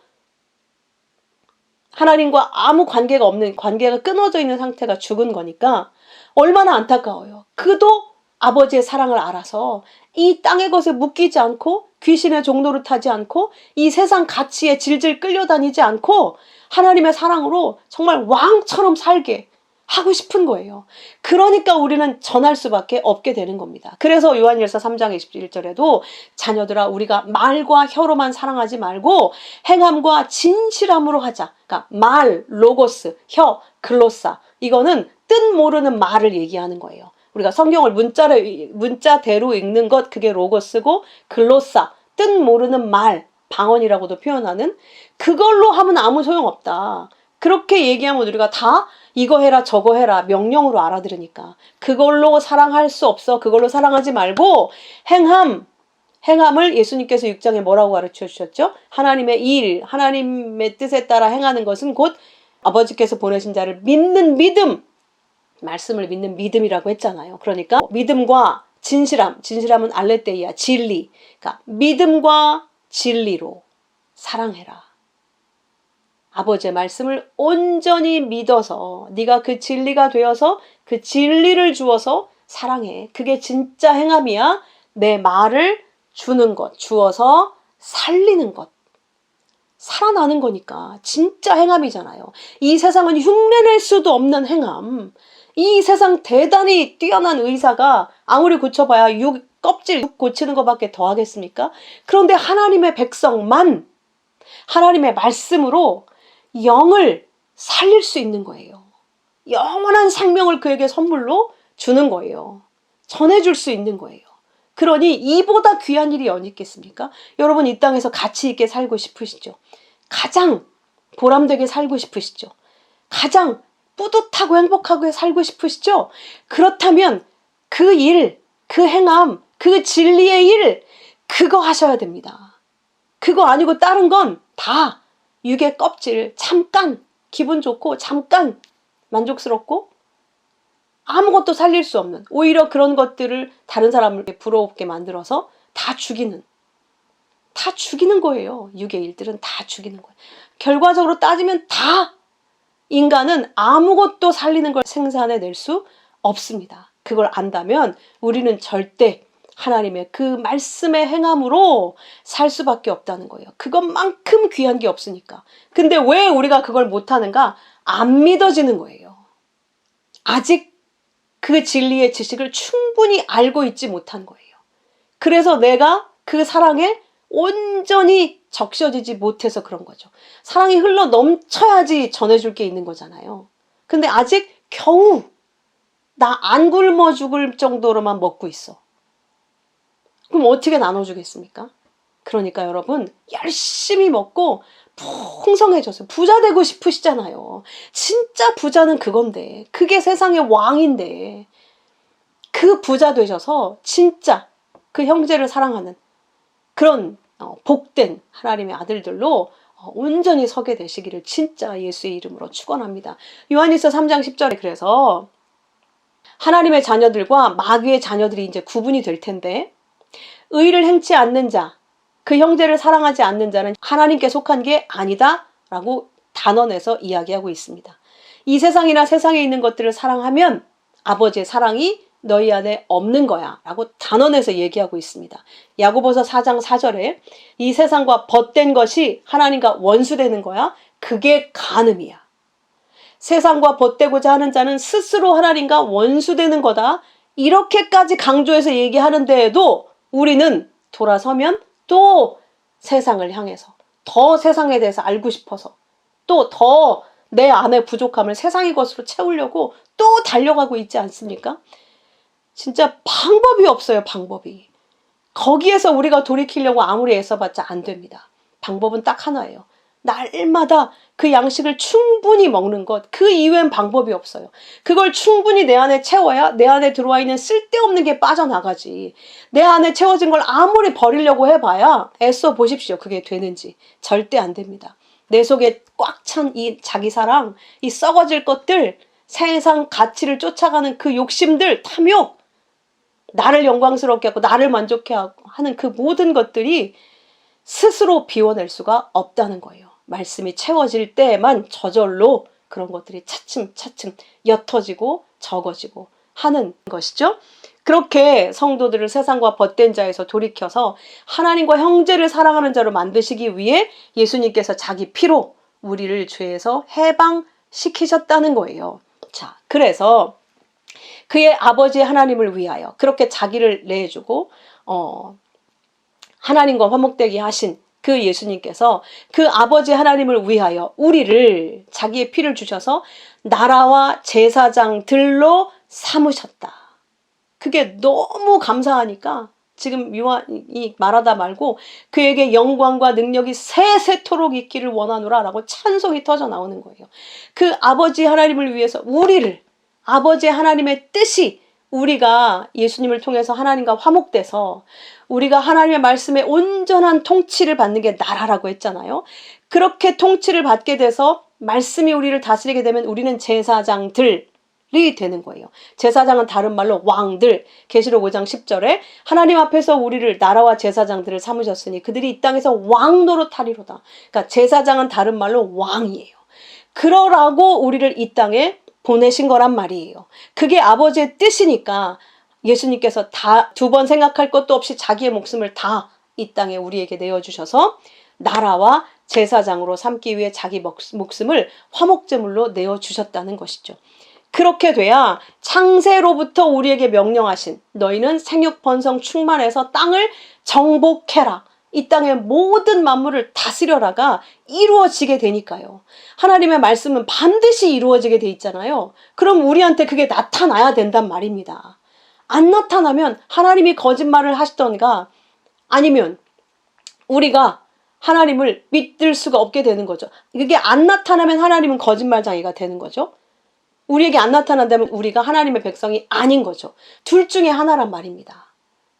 하나님과 아무 관계가 없는, 관계가 끊어져 있는 상태가 죽은 거니까 얼마나 안타까워요. 그도 아버지의 사랑을 알아서 이 땅의 것에 묶이지 않고 귀신의 종로를 타지 않고 이 세상 가치에 질질 끌려다니지 않고 하나님의 사랑으로 정말 왕처럼 살게 하고 싶은 거예요. 그러니까 우리는 전할 수밖에 없게 되는 겁니다. 그래서 요한일서 3장 21절에도 자녀들아 우리가 말과 혀로만 사랑하지 말고 행함과 진실함으로 하자. 그러니까 말, 로고스, 혀, 글로사. 이거는 뜻 모르는 말을 얘기하는 거예요. 우리가 성경을 문자대로 읽는 것, 그게 로고스고, 글로사, 뜻 모르는 말, 방언이라고도 표현하는, 그걸로 하면 아무 소용없다. 그렇게 얘기하면 우리가 다 이거 해라 저거 해라 명령으로 알아들으니까 그걸로 사랑할 수 없어. 그걸로 사랑하지 말고 행함을 예수님께서 6장에 뭐라고 가르쳐 주셨죠? 하나님의 일, 하나님의 뜻에 따라 행하는 것은 곧 아버지께서 보내신 자를 믿는 믿음, 말씀을 믿는 믿음이라고 했잖아요. 그러니까 믿음과 진실함은 알레테이아, 진리. 그러니까 믿음과 진리로 사랑해라. 아버지의 말씀을 온전히 믿어서 네가 그 진리가 되어서 그 진리를 주어서 사랑해. 그게 진짜 행함이야. 내 말을 주는 것, 주어서 살리는 것. 살아나는 거니까 진짜 행함이잖아요. 이 세상은 흉내낼 수도 없는 행함. 이 세상 대단히 뛰어난 의사가 아무리 고쳐봐야 껍질 고치는 것밖에 더 하겠습니까? 그런데 하나님의 백성만 하나님의 말씀으로 영을 살릴 수 있는 거예요. 영원한 생명을 그에게 선물로 주는 거예요. 전해줄 수 있는 거예요. 그러니 이보다 귀한 일이 어디 있겠습니까? 여러분 이 땅에서 가치 있게 살고 싶으시죠? 가장 보람되게 살고 싶으시죠? 가장 뿌듯하고 행복하게 살고 싶으시죠? 그렇다면 그 일, 그 행함, 그 진리의 일, 그거 하셔야 됩니다. 그거 아니고 다른 건 다 육의 껍질, 잠깐 기분 좋고 잠깐 만족스럽고 아무것도 살릴 수 없는, 오히려 그런 것들을 다른 사람에게 부러웠게 만들어서 다 죽이는 거예요. 육의 일들은 다 죽이는 거예요. 결과적으로 따지면 다 인간은 아무것도 살리는 걸 생산해낼 수 없습니다. 그걸 안다면 우리는 절대 하나님의 그 말씀의 행함으로 살 수밖에 없다는 거예요. 그것만큼 귀한 게 없으니까. 근데 왜 우리가 그걸 못하는가? 안 믿어지는 거예요. 아직 그 진리의 지식을 충분히 알고 있지 못한 거예요. 그래서 내가 그 사랑에 온전히 적셔지지 못해서 그런 거죠. 사랑이 흘러 넘쳐야지 전해줄 게 있는 거잖아요. 근데 아직 겨우 나 안 굶어 죽을 정도로만 먹고 있어. 그럼 어떻게 나눠주겠습니까? 그러니까 여러분 열심히 먹고 풍성해져서 부자 되고 싶으시잖아요. 진짜 부자는 그건데, 그게 세상의 왕인데, 그 부자 되셔서 진짜 그 형제를 사랑하는 그런 복된 하나님의 아들들로 온전히 서게 되시기를 진짜 예수의 이름으로 축원합니다. 요한일서 3장 10절에 그래서 하나님의 자녀들과 마귀의 자녀들이 이제 구분이 될 텐데, 의를 행치 않는 자, 그 형제를 사랑하지 않는 자는 하나님께 속한 게 아니다 라고 단언해서 이야기하고 있습니다. 이 세상이나 세상에 있는 것들을 사랑하면 아버지의 사랑이 너희 안에 없는 거야 라고 단언해서 얘기하고 있습니다. 야고보서 4장 4절에 이 세상과 벗된 것이 하나님과 원수되는 거야. 그게 간음이야. 세상과 벗되고자 하는 자는 스스로 하나님과 원수되는 거다. 이렇게까지 강조해서 얘기하는데에도 우리는 돌아서면 또 세상을 향해서 더 세상에 대해서 알고 싶어서 또 더 내 안의 부족함을 세상의 것으로 채우려고 또 달려가고 있지 않습니까? 진짜 방법이 없어요. 방법이. 거기에서 우리가 돌이키려고 아무리 애써봤자 안 됩니다. 방법은 딱 하나예요. 날마다 그 양식을 충분히 먹는 것, 그 이외엔 방법이 없어요. 그걸 충분히 내 안에 채워야 내 안에 들어와 있는 쓸데없는 게 빠져나가지. 내 안에 채워진 걸 아무리 버리려고 해봐야 애써 보십시오. 그게 되는지. 절대 안 됩니다. 내 속에 꽉 찬 이 자기 사랑, 이 썩어질 것들, 세상 가치를 쫓아가는 그 욕심들, 탐욕, 나를 영광스럽게 하고 나를 만족해 하는 그 모든 것들이 스스로 비워낼 수가 없다는 거예요. 말씀이 채워질 때만 저절로 그런 것들이 차츰차츰 옅어지고 적어지고 하는 것이죠. 그렇게 성도들을 세상과 벗된 자에서 돌이켜서 하나님과 형제를 사랑하는 자로 만드시기 위해 예수님께서 자기 피로 우리를 죄에서 해방시키셨다는 거예요. 자, 그래서 그의 아버지 하나님을 위하여 그렇게 자기를 내주고 하나님과 화목되게 하신 그 예수님께서 그 아버지 하나님을 위하여 우리를 자기의 피를 주셔서 나라와 제사장들로 삼으셨다. 그게 너무 감사하니까 지금 요한이 말하다 말고 그에게 영광과 능력이 세세토록 있기를 원하노라 라고 찬송이 터져 나오는 거예요. 그 아버지 하나님을 위해서 우리를, 아버지 하나님의 뜻이 우리가 예수님을 통해서 하나님과 화목돼서 우리가 하나님의 말씀에 온전한 통치를 받는 게 나라라고 했잖아요. 그렇게 통치를 받게 돼서 말씀이 우리를 다스리게 되면 우리는 제사장들이 되는 거예요. 제사장은 다른 말로 왕들. 계시록 5장 10절에 하나님 앞에서 우리를 나라와 제사장들을 삼으셨으니 그들이 이 땅에서 왕 노릇하리로다. 그러니까 제사장은 다른 말로 왕이에요. 그러라고 우리를 이 땅에 보내신 거란 말이에요. 그게 아버지의 뜻이니까 예수님께서 다 두 번 생각할 것도 없이 자기의 목숨을 다 이 땅에 우리에게 내어주셔서 나라와 제사장으로 삼기 위해 자기 목숨을 화목제물로 내어주셨다는 것이죠. 그렇게 돼야 창세로부터 우리에게 명령하신 너희는 생육 번성 충만해서 땅을 정복해라. 이 땅의 모든 만물을 다스려라가 이루어지게 되니까요. 하나님의 말씀은 반드시 이루어지게 돼 있잖아요. 그럼 우리한테 그게 나타나야 된단 말입니다. 안 나타나면 하나님이 거짓말을 하시던가 아니면 우리가 하나님을 믿을 수가 없게 되는 거죠. 그게 안 나타나면 하나님은 거짓말장애가 되는 거죠. 우리에게 안 나타난다면 우리가 하나님의 백성이 아닌 거죠. 둘 중에 하나란 말입니다.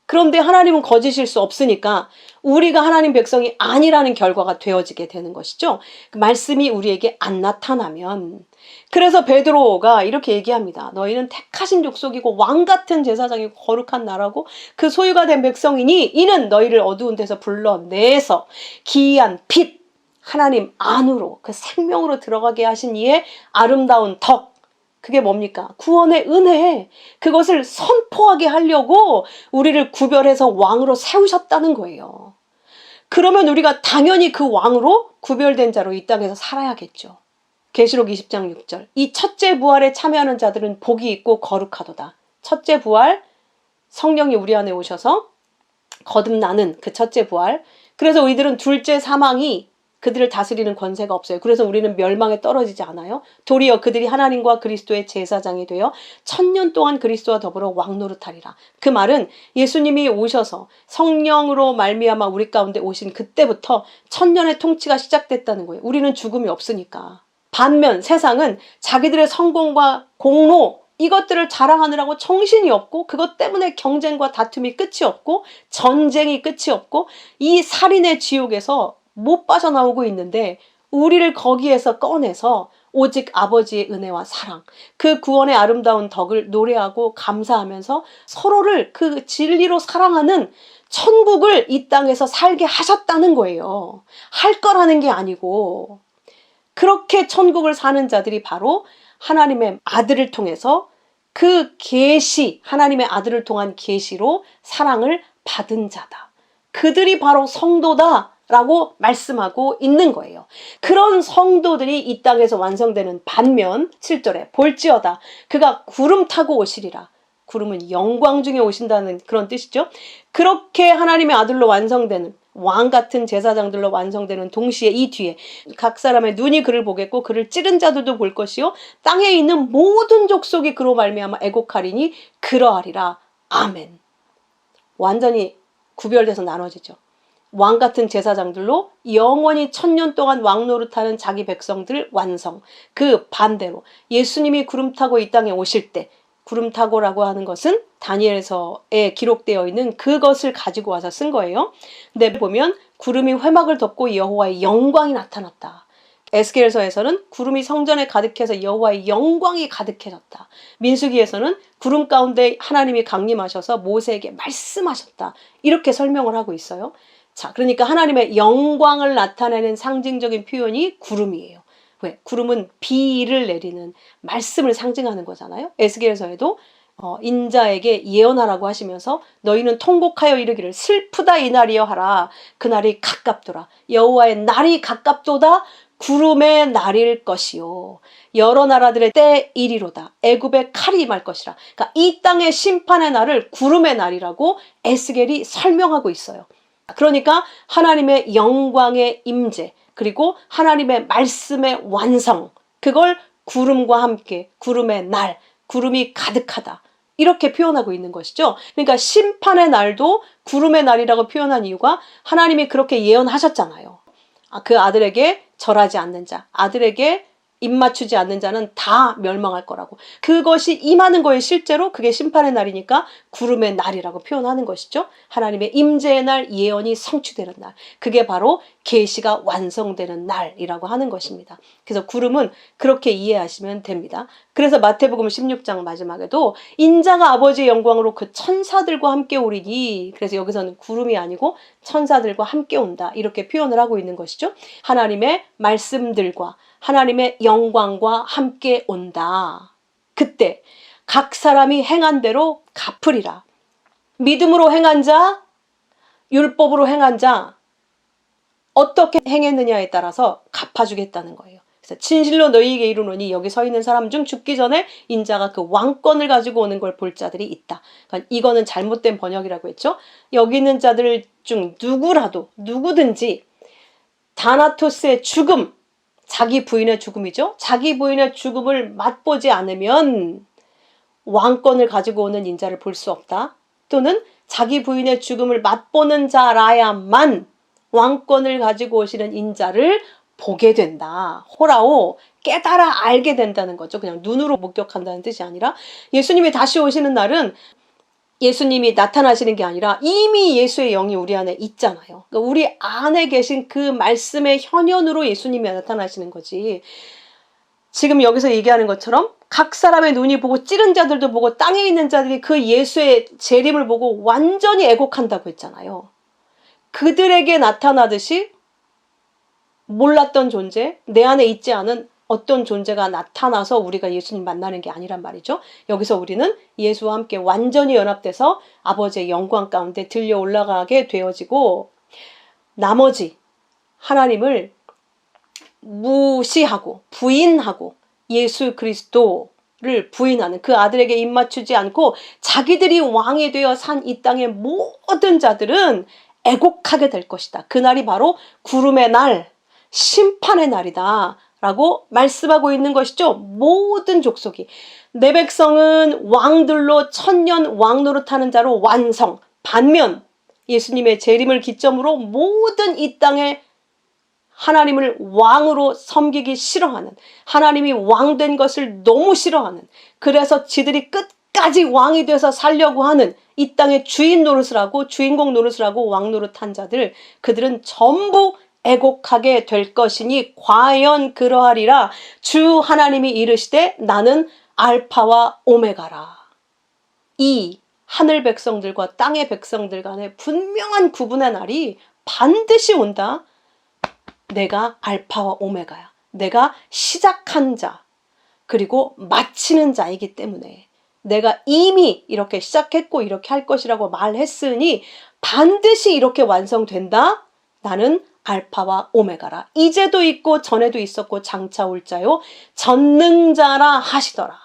그런데 하나님은 거짓일 수 없으니까 우리가 하나님 백성이 아니라는 결과가 되어지게 되는 것이죠. 그 말씀이 우리에게 안 나타나면. 그래서 베드로가 이렇게 얘기합니다. 너희는 택하신 족속이고 왕같은 제사장이고 거룩한 나라고 그 소유가 된 백성이니 이는 너희를 어두운 데서 불러내서 기이한 빛 하나님 안으로 그 생명으로 들어가게 하신 이의 아름다운 덕. 그게 뭡니까? 구원의 은혜. 그것을 선포하게 하려고 우리를 구별해서 왕으로 세우셨다는 거예요. 그러면 우리가 당연히 그 왕으로 구별된 자로 이 땅에서 살아야겠죠. 계시록 20장 6절. 이 첫째 부활에 참여하는 자들은 복이 있고 거룩하도다. 첫째 부활, 성령이 우리 안에 오셔서 거듭나는 그 첫째 부활. 그래서 이들은 둘째 사망이 그들을 다스리는 권세가 없어요. 그래서 우리는 멸망에 떨어지지 않아요. 도리어 그들이 하나님과 그리스도의 제사장이 되어 1000년 동안 그리스도와 더불어 왕노릇하리라. 그 말은 예수님이 오셔서 성령으로 말미암아 우리 가운데 오신 그때부터 1000년의 통치가 시작됐다는 거예요. 우리는 죽음이 없으니까. 반면 세상은 자기들의 성공과 공로 이것들을 자랑하느라고 정신이 없고 그것 때문에 경쟁과 다툼이 끝이 없고 전쟁이 끝이 없고 이 살인의 지옥에서 못 빠져나오고 있는데 우리를 거기에서 꺼내서 오직 아버지의 은혜와 사랑, 그 구원의 아름다운 덕을 노래하고 감사하면서 서로를 그 진리로 사랑하는 천국을 이 땅에서 살게 하셨다는 거예요. 할 거라는 게 아니고, 그렇게 천국을 사는 자들이 바로 하나님의 아들을 통해서 그 계시, 하나님의 아들을 통한 계시로 사랑을 받은 자다. 그들이 바로 성도다 라고 말씀하고 있는 거예요. 그런 성도들이 이 땅에서 완성되는 반면 7절에 볼지어다 그가 구름 타고 오시리라. 구름은 영광 중에 오신다는 그런 뜻이죠. 그렇게 하나님의 아들로 완성되는 왕 같은 제사장들로 완성되는 동시에 이 뒤에 각 사람의 눈이 그를 보겠고 그를 찌른 자들도 볼 것이요 땅에 있는 모든 족속이 그로 말미암아 애곡하리니 그러하리라. 아멘. 완전히 구별돼서 나눠지죠. 왕 같은 제사장들로 영원히 1000년 동안 왕 노릇하는 자기 백성들 완성. 그 반대로 예수님이 구름 타고 이 땅에 오실 때, 구름 타고라고 하는 것은 다니엘서에 기록되어 있는 그것을 가지고 와서 쓴 거예요. 근데 보면 구름이 회막을 덮고 여호와의 영광이 나타났다. 에스겔서에서는 구름이 성전에 가득해서 여호와의 영광이 가득해졌다. 민수기에서는 구름 가운데 하나님이 강림하셔서 모세에게 말씀하셨다. 이렇게 설명을 하고 있어요. 자, 그러니까 하나님의 영광을 나타내는 상징적인 표현이 구름이에요. 왜? 구름은 비를 내리는 말씀을 상징하는 거잖아요. 에스겔서에도 인자에게 예언하라고 하시면서 너희는 통곡하여 이르기를 슬프다 이 날이여 하라. 그날이 가깝도다. 여호와의 날이 가깝도다. 구름의 날일 것이요 여러 나라들의 때 이리로다. 애굽의 칼이 임할 것이라. 그러니까 이 땅의 심판의 날을 구름의 날이라고 에스겔이 설명하고 있어요. 그러니까 하나님의 영광의 임재, 그리고 하나님의 말씀의 완성, 그걸 구름과 함께 구름의 날, 구름이 가득하다. 이렇게 표현하고 있는 것이죠. 그러니까 심판의 날도 구름의 날이라고 표현한 이유가 하나님이 그렇게 예언하셨잖아요. 그 아들에게 절하지 않는 자, 아들에게 입맞추지 않는 자는 다 멸망할 거라고. 그것이 임하는 거예요. 실제로 그게 심판의 날이니까 구름의 날이라고 표현하는 것이죠. 하나님의 임재의 날, 예언이 성취되는 날. 그게 바로 계시가 완성되는 날이라고 하는 것입니다. 그래서 구름은 그렇게 이해하시면 됩니다. 그래서 마태복음 16장 마지막에도 인자가 아버지의 영광으로 그 천사들과 함께 오리니, 그래서 여기서는 구름이 아니고 천사들과 함께 온다. 이렇게 표현을 하고 있는 것이죠. 하나님의 말씀들과 하나님의 영광과 함께 온다. 그때 각 사람이 행한 대로 갚으리라. 믿음으로 행한 자, 율법으로 행한 자, 어떻게 행했느냐에 따라서 갚아주겠다는 거예요. 그래서 진실로 너희에게 이르노니 여기 서 있는 사람 중 죽기 전에 인자가 그 왕권을 가지고 오는 걸 볼 자들이 있다. 그러니까 이거는 잘못된 번역이라고 했죠. 여기 있는 자들 중 누구든지 다나토스의 죽음, 자기 부인의 죽음이죠. 자기 부인의 죽음을 맛보지 않으면 왕권을 가지고 오는 인자를 볼 수 없다. 또는 자기 부인의 죽음을 맛보는 자라야만 왕권을 가지고 오시는 인자를 보게 된다. 호라오, 깨달아 알게 된다는 거죠. 그냥 눈으로 목격한다는 뜻이 아니라 예수님이 다시 오시는 날은 예수님이 나타나시는 게 아니라 이미 예수의 영이 우리 안에 있잖아요. 그러니까 우리 안에 계신 그 말씀의 현현으로 예수님이 나타나시는 거지. 지금 여기서 얘기하는 것처럼 각 사람의 눈이 보고 찌른 자들도 보고 땅에 있는 자들이 그 예수의 재림을 보고 완전히 애곡한다고 했잖아요. 그들에게 나타나듯이 몰랐던 존재, 내 안에 있지 않은 어떤 존재가 나타나서 우리가 예수님 만나는 게 아니란 말이죠. 여기서 우리는 예수와 함께 완전히 연합돼서 아버지의 영광 가운데 들려 올라가게 되어지고 나머지 하나님을 무시하고 부인하고 예수 그리스도를 부인하는 그 아들에게 입맞추지 않고 자기들이 왕이 되어 산 이 땅의 모든 자들은 애곡하게 될 것이다. 그날이 바로 구름의 날, 심판의 날이다 라고 말씀하고 있는 것이죠. 모든 족속이 내 백성은 왕들로 1000년 왕 노릇하는 자로 완성. 반면 예수님의 재림을 기점으로 모든 이 땅에 하나님을 왕으로 섬기기 싫어하는, 하나님이 왕된 것을 너무 싫어하는, 그래서 지들이 끝까지 왕이 돼서 살려고 하는 이 땅의 주인 노릇을 하고 주인공 노릇을 하고 왕 노릇한 자들, 그들은 전부 애곡하게 될 것이니 과연 그러하리라. 주 하나님이 이르시되 나는 알파와 오메가라. 이 하늘 백성들과 땅의 백성들 간의 분명한 구분의 날이 반드시 온다. 내가 알파와 오메가야. 내가 시작한 자 그리고 마치는 자이기 때문에 내가 이미 이렇게 시작했고 이렇게 할 것이라고 말했으니 반드시 이렇게 완성된다. 나는 알파와 오메가라. 이제도 있고 전에도 있었고 장차 올 자요 전능자라 하시더라.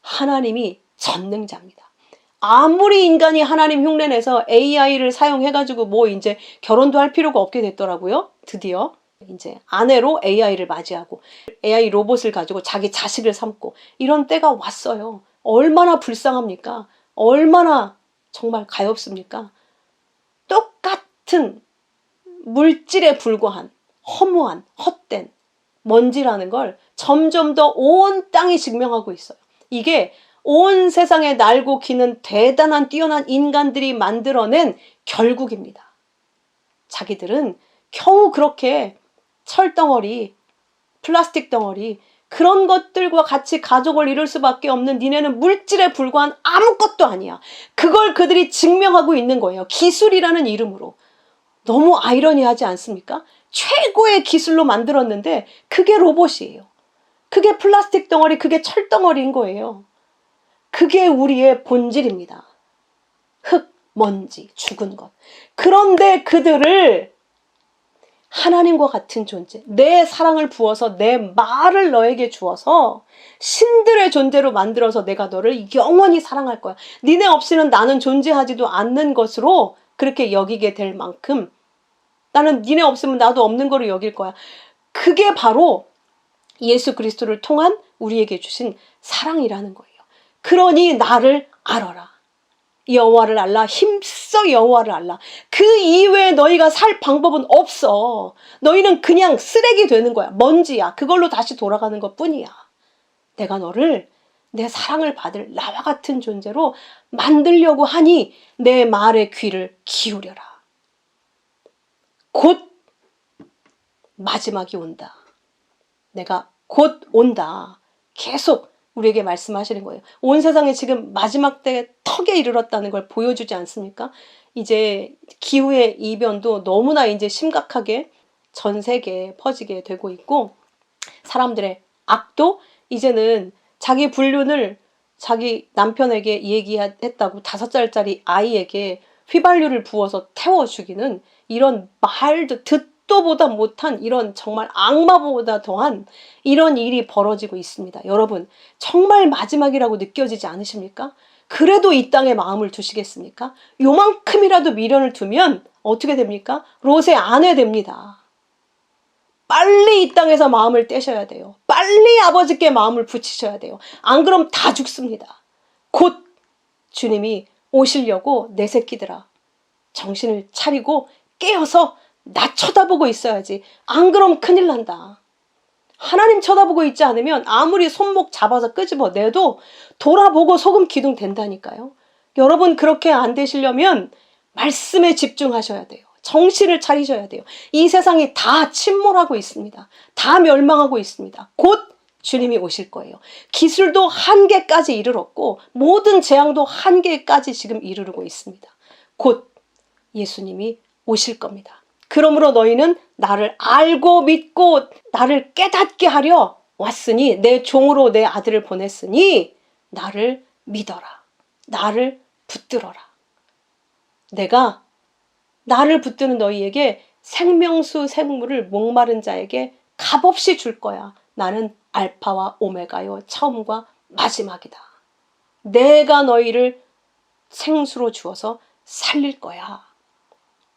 하나님이 전능자입니다. 아무리 인간이 하나님 흉내내서 AI를 사용해가지고 뭐 이제 결혼도 할 필요가 없게 됐더라고요. 드디어 이제 아내로 AI를 맞이하고 AI 로봇을 가지고 자기 자식을 삼고 이런 때가 왔어요. 얼마나 불쌍합니까? 얼마나 정말 가엾습니까? 똑같은 물질에 불과한 허무한 헛된 먼지라는 걸 점점 더 온 땅이 증명하고 있어요. 이게 온 세상에 날고 기는 대단한 뛰어난 인간들이 만들어낸 결국입니다. 자기들은 겨우 그렇게 철덩어리, 플라스틱 덩어리 그런 것들과 같이 가족을 이룰 수밖에 없는 니네는 물질에 불과한 아무것도 아니야. 그걸 그들이 증명하고 있는 거예요. 기술이라는 이름으로. 너무 아이러니하지 않습니까? 최고의 기술로 만들었는데 그게 로봇이에요. 그게 플라스틱 덩어리, 그게 철덩어리인 거예요. 그게 우리의 본질입니다. 흙, 먼지, 죽은 것. 그런데 그들을 하나님과 같은 존재, 내 사랑을 부어서 내 말을 너에게 주어서 신들의 존재로 만들어서 내가 너를 영원히 사랑할 거야. 니네 없이는 나는 존재하지도 않는 것으로 그렇게 여기게 될 만큼 나는 니네 없으면 나도 없는 거로 여길 거야. 그게 바로 예수 그리스도를 통한 우리에게 주신 사랑이라는 거예요. 그러니 나를 알아라. 여호와를 알라. 힘써 여호와를 알라. 그 이외에 너희가 살 방법은 없어. 너희는 그냥 쓰레기 되는 거야. 먼지야. 그걸로 다시 돌아가는 것뿐이야. 내가 너를 내 사랑을 받을 나와 같은 존재로 만들려고 하니 내 말에 귀를 기울여라. 곧 마지막이 온다. 내가 곧 온다. 계속 우리에게 말씀하시는 거예요. 온 세상에 지금 마지막 때 턱에 이르렀다는 걸 보여주지 않습니까? 이제 기후의 이변도 너무나 이제 심각하게 전 세계에 퍼지게 되고 있고 사람들의 악도 이제는 자기 불륜을 자기 남편에게 얘기했다고 5살짜리 아이에게 휘발유를 부어서 태워 죽이는 이런 말도 듣도 보다 못한 이런 정말 악마보다 더한 이런 일이 벌어지고 있습니다. 여러분 정말 마지막이라고 느껴지지 않으십니까? 그래도 이 땅에 마음을 두시겠습니까? 요만큼이라도 미련을 두면 어떻게 됩니까? 롯의 아내 됩니다. 빨리 이 땅에서 마음을 떼셔야 돼요. 빨리 아버지께 마음을 붙이셔야 돼요. 안 그럼 다 죽습니다. 곧 주님이 오시려고 내 새끼들아 정신을 차리고 깨어서 나 쳐다보고 있어야지. 안 그럼 큰일 난다. 하나님 쳐다보고 있지 않으면 아무리 손목 잡아서 끄집어내도 돌아보고 소금 기둥 된다니까요. 여러분 그렇게 안 되시려면 말씀에 집중하셔야 돼요. 정신을 차리셔야 돼요. 이 세상이 다 침몰하고 있습니다. 다 멸망하고 있습니다. 곧 주님이 오실 거예요. 기술도 한계까지 이르렀고 모든 재앙도 한계까지 지금 이르르고 있습니다. 곧 예수님이 오실 겁니다. 그러므로 너희는 나를 알고 믿고 나를 깨닫게 하려 왔으니 내 종으로 내 아들을 보냈으니 나를 믿어라. 나를 붙들어라. 내가 나를 붙드는 너희에게 생명수 생물을 목마른 자에게 값없이 줄 거야. 나는 알파와 오메가요. 처음과 마지막이다. 내가 너희를 생수로 주어서 살릴 거야.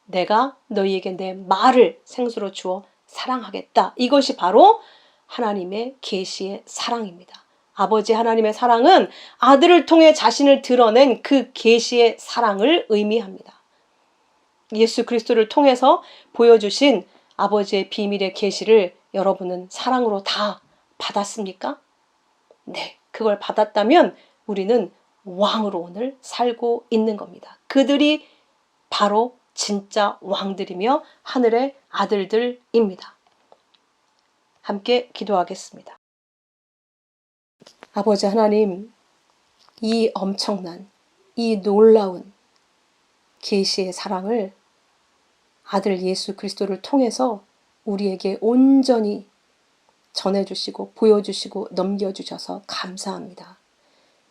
내가 너희에게 내 말을 생수로 주어 사랑하겠다. 이것이 바로 하나님의 계시의 사랑입니다. 아버지 하나님의 사랑은 아들을 통해 자신을 드러낸 그 계시의 사랑을 의미합니다. 예수 그리스도를 통해서 보여주신 아버지의 비밀의 계시를 여러분은 사랑으로 다 받았습니까? 네, 그걸 받았다면 우리는 왕으로 오늘 살고 있는 겁니다. 그들이 바로 진짜 왕들이며 하늘의 아들들입니다. 함께 기도하겠습니다. 아버지 하나님, 이 엄청난, 이 놀라운 계시의 사랑을 아들 예수 그리스도를 통해서 우리에게 온전히 전해주시고 보여주시고 넘겨주셔서 감사합니다.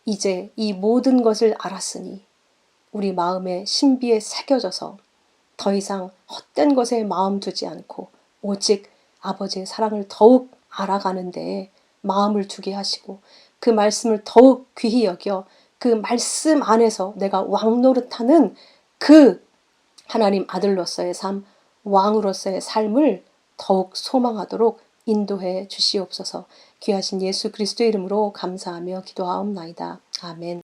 이제 이 모든 것을 알았으니 우리 마음에 신비에 새겨져서 더 이상 헛된 것에 마음 두지 않고 오직 아버지의 사랑을 더욱 알아가는 데에 마음을 두게 하시고 그 말씀을 더욱 귀히 여겨 그 말씀 안에서 내가 왕노릇하는 그 하나님 아들로서의 삶, 왕으로서의 삶을 더욱 소망하도록 인도해 주시옵소서. 귀하신 예수 그리스도의 이름으로 감사하며 기도하옵나이다. 아멘.